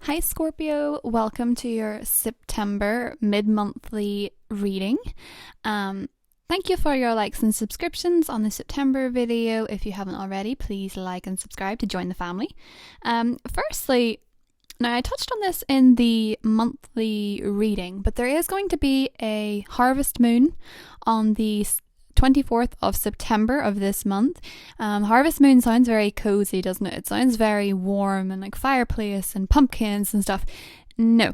Hi Scorpio, welcome to your September mid-monthly reading. Thank you for your likes and subscriptions on the September video. If you haven't already, please like and subscribe to join the family. Firstly, now I touched on this in the monthly reading, but there is going to be a harvest moon on the 24th of September of this month. Harvest moon sounds very cozy, doesn't it? It sounds very warm and like fireplace and pumpkins and stuff. No,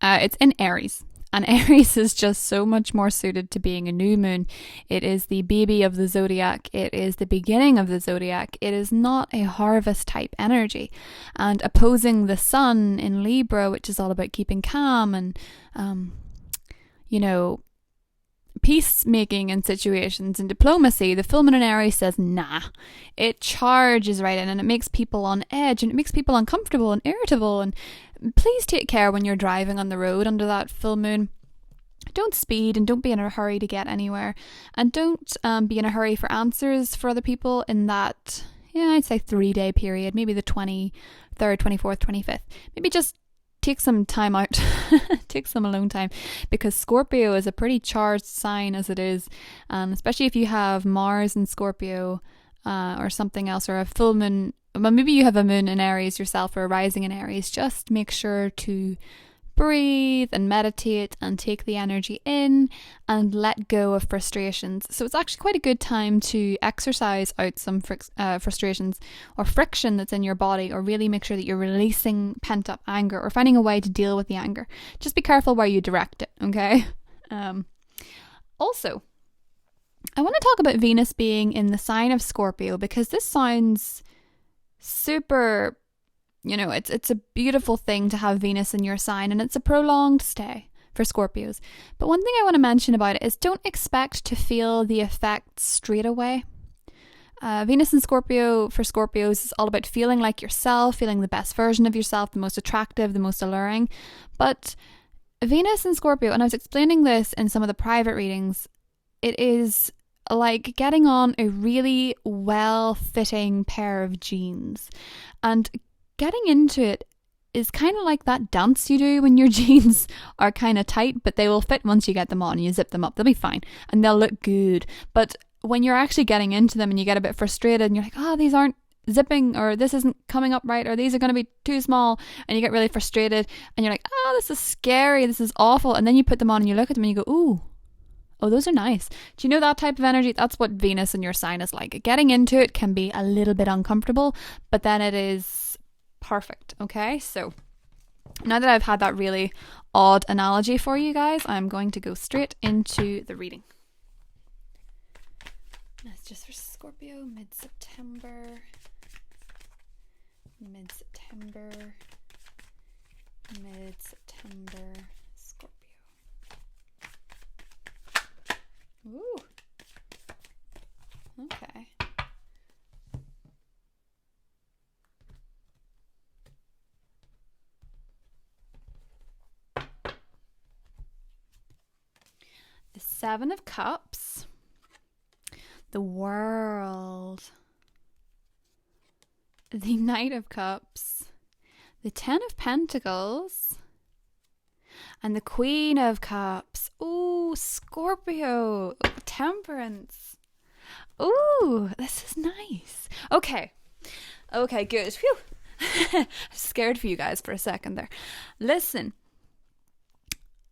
it's in Aries. And Aries is just so much more suited to being a new moon. It is the baby of the zodiac. It is the beginning of the zodiac. It is not a harvest type energy. And opposing the sun in Libra, which is all about keeping calm and, peacemaking in situations and diplomacy, the full moon in Aries says nah. It charges right in and it makes people on edge and it makes people uncomfortable and irritable. And please take care when you're driving on the road under that full moon. Don't speed and don't be in a hurry to get anywhere, and don't be in a hurry for answers for other people in that, I'd say 3-day period, maybe the 23rd, 24th, 25th. Maybe just take some time out, take some alone time, because Scorpio is a pretty charged sign as it is, especially if you have Mars in Scorpio or something else, or a full moon. Well, maybe you have a moon in Aries yourself or a rising in Aries. Just make sure to breathe and meditate and take the energy in and let go of frustrations. So it's actually quite a good time to exercise out some frustrations or friction that's in your body, or really make sure that you're releasing pent up anger or finding a way to deal with the anger. Just be careful where you direct it, okay? Also, I want to talk about Venus being in the sign of Scorpio, because this sounds super, it's a beautiful thing to have Venus in your sign, and it's a prolonged stay for Scorpios. But one thing I want to mention about it is don't expect to feel the effects straight away. Venus in Scorpio for Scorpios is all about feeling like yourself, feeling the best version of yourself, the most attractive, the most alluring. But Venus in Scorpio, and I was explaining this in some of the private readings, it is like getting on a really well-fitting pair of jeans. And getting into it is kind of like that dance you do when your jeans are kind of tight, but they will fit once you get them on. You zip them up, they'll be fine and they'll look good. But when you're actually getting into them and you get a bit frustrated and you're like, oh, these aren't zipping, or this isn't coming up right, or these are going to be too small, and you get really frustrated and you're like, oh, this is scary, this is awful. And then you put them on and you look at them and you go, ooh, oh, those are nice. Do you know that type of energy? That's what Venus in your sign is like. Getting into it can be a little bit uncomfortable, but then it is perfect, okay? So now that I've had that really odd analogy for you guys, I'm going to go straight into the reading. That's just for Scorpio, mid-September, Scorpio. Ooh. Okay. The 7 of Cups, the World, the Knight of Cups, the 10 of Pentacles, and the Queen of Cups. Ooh, Scorpio, Temperance. Ooh, this is nice. Okay, good. Phew. Scared for you guys for a second there. Listen.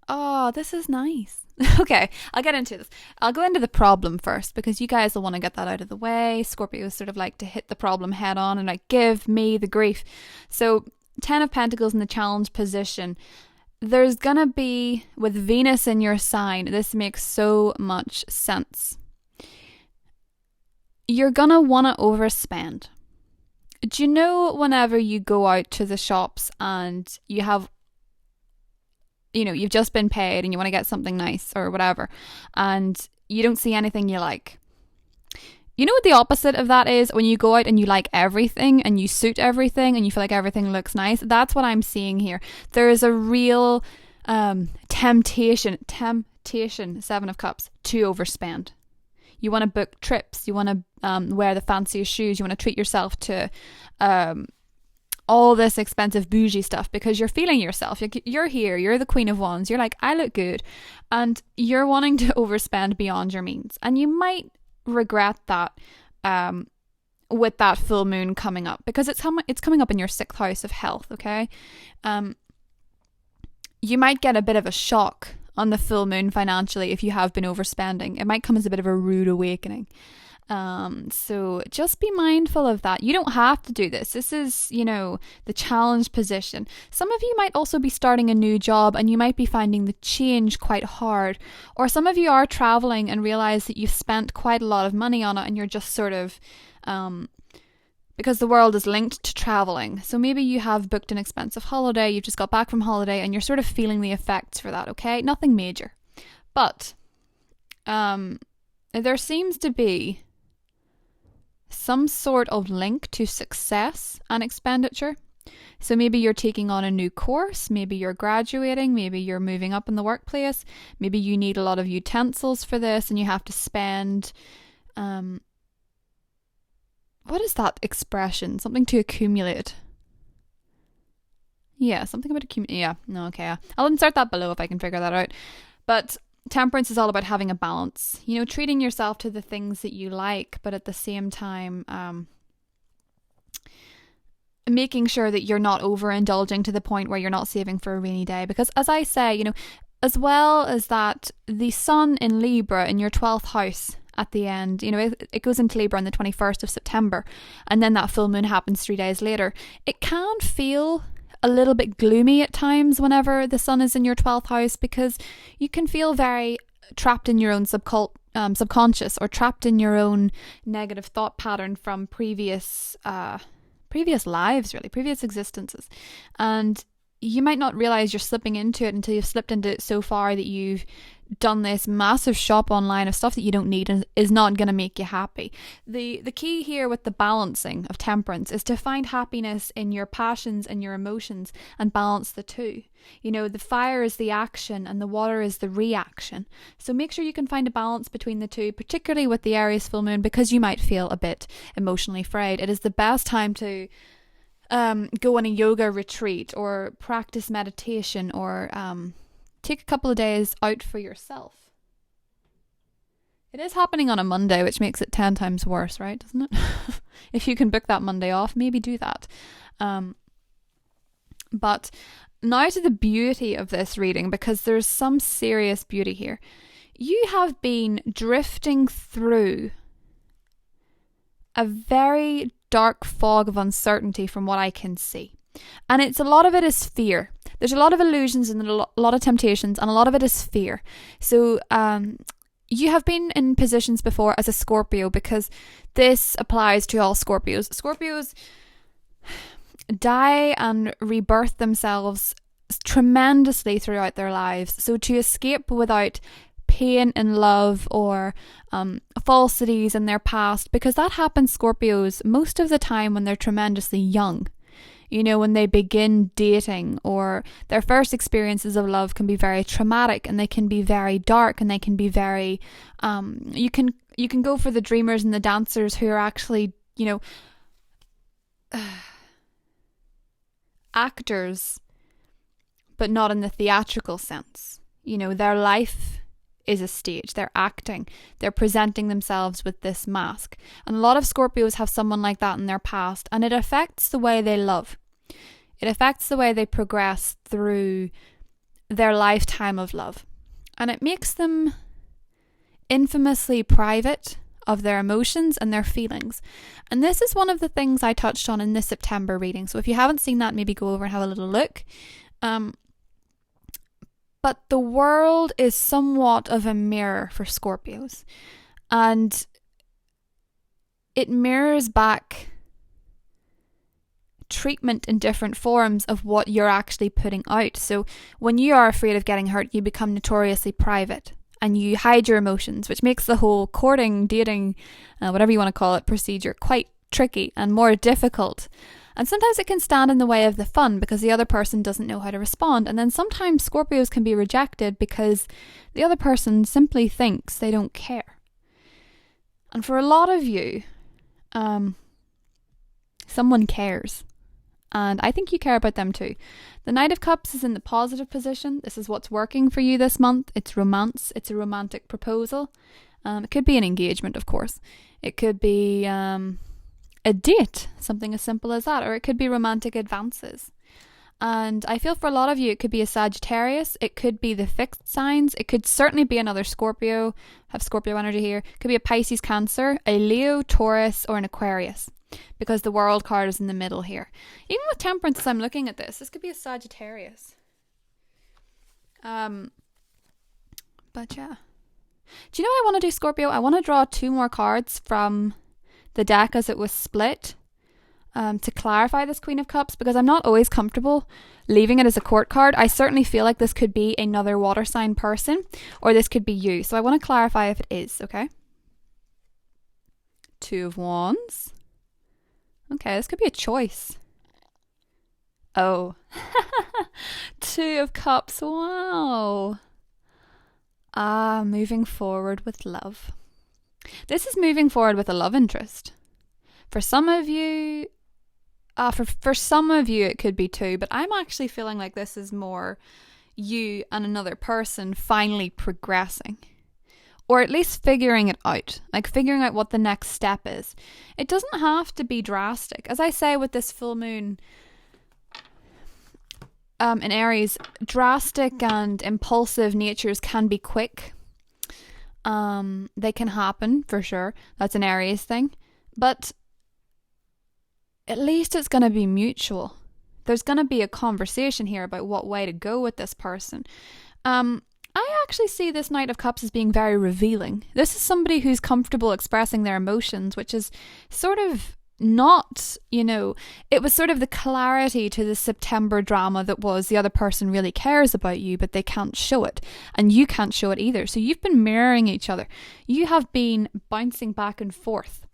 Oh, this is nice. Okay, I'll get into this. I'll go into the problem first, because you guys will want to get that out of the way. Scorpios sort of like to hit the problem head on and like give me the grief. So 10 of Pentacles in the challenge position. There's gonna be, with Venus in your sign, this makes so much sense. You're gonna want to overspend. Do you know whenever you go out to the shops and you have, you've just been paid and you want to get something nice or whatever, and you don't see anything you like? You know what the opposite of that is? When you go out and you like everything and you suit everything and you feel like everything looks nice. That's what I'm seeing here. There is a real temptation, 7 of Cups, to overspend. You want to book trips. You want to wear the fanciest shoes. You want to treat yourself to all this expensive bougie stuff because you're feeling yourself. You're here, you're the Queen of Wands, you're like, I look good, and you're wanting to overspend beyond your means. And you might regret that with that full moon coming up, because it's coming up in your 6th house of health, okay? You might get a bit of a shock on the full moon financially if you have been overspending. It might come as a bit of a rude awakening. So just be mindful of that. You don't have to do this. This is, the challenge position. Some of you might also be starting a new job and you might be finding the change quite hard. Or some of you are traveling and realize that you've spent quite a lot of money on it and you're just sort of, because the world is linked to traveling. So maybe you have booked an expensive holiday, you've just got back from holiday and you're sort of feeling the effects for that, okay? Nothing major. But there seems to be some sort of link to success and expenditure. So maybe you're taking on a new course, maybe you're graduating, maybe you're moving up in the workplace, maybe you need a lot of utensils for this and you have to spend, what is that expression? Something to accumulate. Yeah, something about accumulate. Yeah, no, okay. I'll insert that below if I can figure that out. But temperance is all about having a balance, treating yourself to the things that you like, but at the same time, making sure that you're not overindulging to the point where you're not saving for a rainy day. Because as I say, as well as that, the sun in Libra in your 12th house at the end, it goes into Libra on the 21st of September, and then that full moon happens 3 days later. It can feel a little bit gloomy at times whenever the sun is in your 12th house, because you can feel very trapped in your own subconscious, or trapped in your own negative thought pattern from previous lives, really, previous existences. And you might not realize you're slipping into it until you've slipped into it so far that you've done this massive shop online of stuff that you don't need and is not going to make you happy. The key here with the balancing of temperance is to find happiness in your passions and your emotions and balance the two. The fire is the action and the water is the reaction. So make sure you can find a balance between the two, particularly with the Aries full moon, because you might feel a bit emotionally frayed. It is the best time to go on a yoga retreat or practice meditation, or take a couple of days out for yourself. It is happening on a Monday, which makes it 10 times worse, right? Doesn't it? If you can book that Monday off, maybe do that. But now to the beauty of this reading, because there's some serious beauty here. You have been drifting through a very dark fog of uncertainty from what I can see. And a lot of it is fear. There's a lot of illusions and a lot of temptations, and a lot of it is fear. So you have been in positions before as a Scorpio, because this applies to all Scorpios. Scorpios die and rebirth themselves tremendously throughout their lives. So to escape without pain in love or falsities in their past, because that happens Scorpios most of the time when they're tremendously young. When they begin dating, or their first experiences of love can be very traumatic, and they can be very dark, and they can be very you can go for the dreamers and the dancers who are actually actors, but not in the theatrical sense. Their life is a stage. They're acting. They're presenting themselves with this mask. And a lot of Scorpios have someone like that in their past, and it affects the way they love. It affects the way they progress through their lifetime of love. And it makes them infamously private of their emotions and their feelings. And this is one of the things I touched on in this September reading. So if you haven't seen that, maybe go over and have a little look. But the world is somewhat of a mirror for Scorpios. And it mirrors back treatment in different forms of what you're actually putting out. So when you are afraid of getting hurt, you become notoriously private and you hide your emotions, which makes the whole courting, dating, whatever you want to call it, procedure quite tricky and more difficult. And sometimes it can stand in the way of the fun because the other person doesn't know how to respond. And then sometimes Scorpios can be rejected because the other person simply thinks they don't care. And for a lot of you, someone cares. and I think you care about them too. The Knight of Cups is in the positive position. This is what's working for you this month. It's romance. It's a romantic proposal. It could be an engagement, of course. It could be a date, something as simple as that, or it could be romantic advances. And I feel for a lot of you, it could be a Sagittarius, it could be the fixed signs, it could certainly be another Scorpio, have Scorpio energy here, it could be a Pisces, Cancer, a Leo, Taurus, or an Aquarius, because the World card is in the middle here. Even with Temperance, as I'm looking at this could be a Sagittarius. But yeah. Do you know what I want to do, Scorpio? I want to draw 2 more cards from the deck as it was split. To clarify this Queen of Cups, because I'm not always comfortable leaving it as a court card. I certainly feel like this could be another water sign person, or this could be you. So I want to clarify if it is, okay? 2 of Wands. Okay, this could be a choice. Oh. 2 of Cups. Wow. Moving forward with love. This is moving forward with a love interest. For some of you, for some of you it could be 2, but I'm actually feeling like this is more you and another person finally progressing, or at least figuring it out, like figuring out what the next step is. It doesn't have to be drastic. As I say with this full moon in Aries, drastic and impulsive natures can be quick. They can happen for sure. That's an Aries thing, but at least it's going to be mutual. There's going to be a conversation here about what way to go with this person. I actually see this Knight of Cups as being very revealing. This is somebody who's comfortable expressing their emotions, which is sort of not, it was sort of the clarity to the September drama that was the other person really cares about you, but they can't show it. And you can't show it either. So you've been mirroring each other. You have been bouncing back and forth.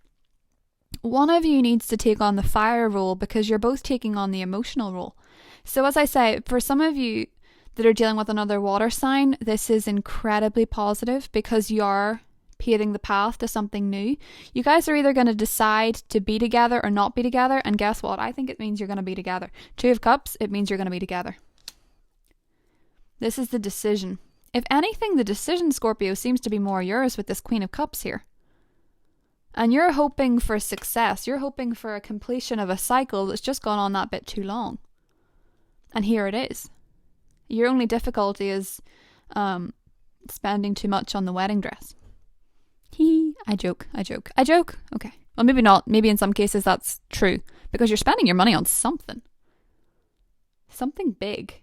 One of you needs to take on the fire role because you're both taking on the emotional role. So as I say, for some of you that are dealing with another water sign, this is incredibly positive because you're paving the path to something new. You guys are either going to decide to be together or not be together, and guess what? I think it means you're going to be together. 2 of Cups, it means you're going to be together. This is the decision. If anything, the decision, Scorpio, seems to be more yours with this Queen of Cups here. And you're hoping for success. You're hoping for a completion of a cycle that's just gone on that bit too long. And here it is. Your only difficulty is spending too much on the wedding dress. I joke. Okay. Well, maybe not. Maybe in some cases that's true. Because you're spending your money on something. Something big.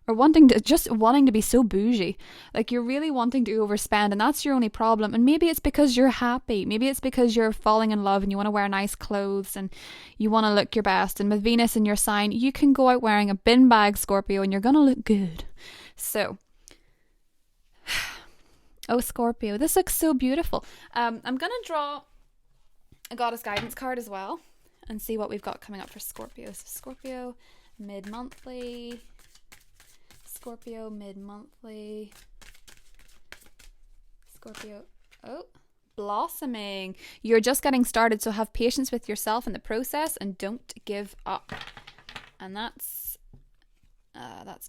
Or wanting to be so bougie. Like you're really wanting to overspend, and that's your only problem. And maybe it's because you're happy. Maybe it's because you're falling in love and you want to wear nice clothes and you want to look your best. And with Venus in your sign, you can go out wearing a bin bag, Scorpio, and you're going to look good. So, oh, Scorpio, this looks so beautiful. I'm going to draw a Goddess Guidance card as well and see what we've got coming up for Scorpio. So Scorpio, mid-monthly... Scorpio mid-monthly. Scorpio. Oh, blossoming. You're just getting started, so have patience with yourself in the process and don't give up. And that's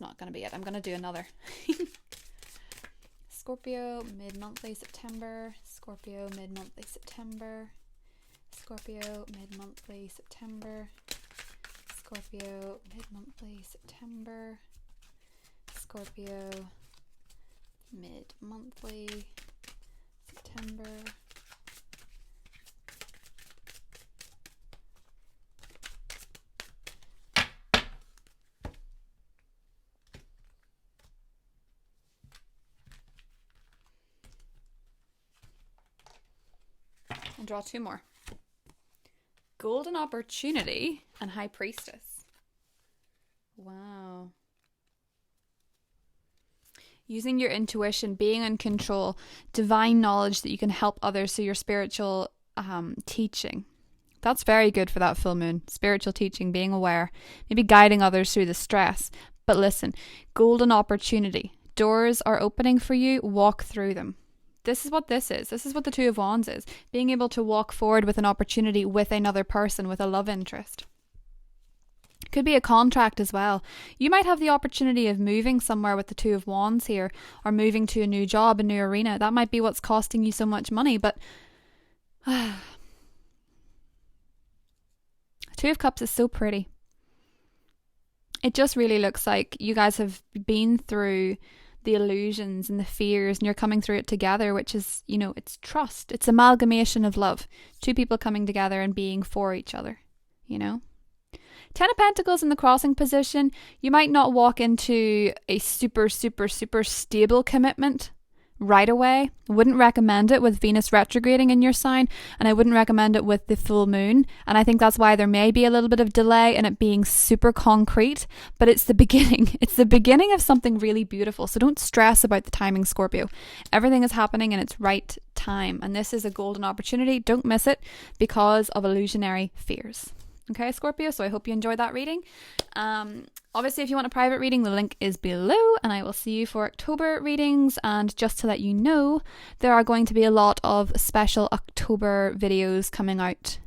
not going to be it. I'm going to do another. Scorpio mid-monthly September. Scorpio mid-monthly September. Scorpio mid-monthly September. Scorpio mid-monthly September. Scorpio, mid-monthly, September. And draw 2 more. Golden Opportunity and High Priestess. Wow. Using your intuition, being in control, divine knowledge that you can help others, so your spiritual teaching. That's very good for that full moon. Spiritual teaching, being aware, maybe guiding others through the stress. But listen, golden opportunity. Doors are opening for you, walk through them. This is what this is. This is what the 2 of Wands is. Being able to walk forward with an opportunity with another person, with a love interest. Could be a contract as well. You might have the opportunity of moving somewhere with the Two of Wands here, or moving to a new job, a new arena. That might be what's costing you so much money, but Two of Cups is so pretty. It just really looks like you guys have been through the illusions and the fears, and you're coming through it together, which is, you know, it's trust. It's amalgamation of love. Two people coming together and being for each other, you know? Ten of Pentacles in the crossing position. You might not walk into a super, super, super stable commitment right away. I wouldn't recommend it with Venus retrograding in your sign, and I wouldn't recommend it with the full moon. And I think that's why there may be a little bit of delay in it being super concrete, but it's the beginning. It's the beginning of something really beautiful. So don't stress about the timing, Scorpio. Everything is happening in its right time, and this is a golden opportunity. Don't miss it because of illusionary fears. Okay, Scorpio, so I hope you enjoyed that reading. Obviously, if you want a private reading, the link is below, and I will see you for October readings. And just to let you know, there are going to be a lot of special October videos coming out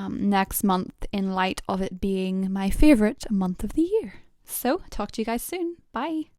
next month in light of it being my favourite month of the year. So, talk to you guys soon. Bye.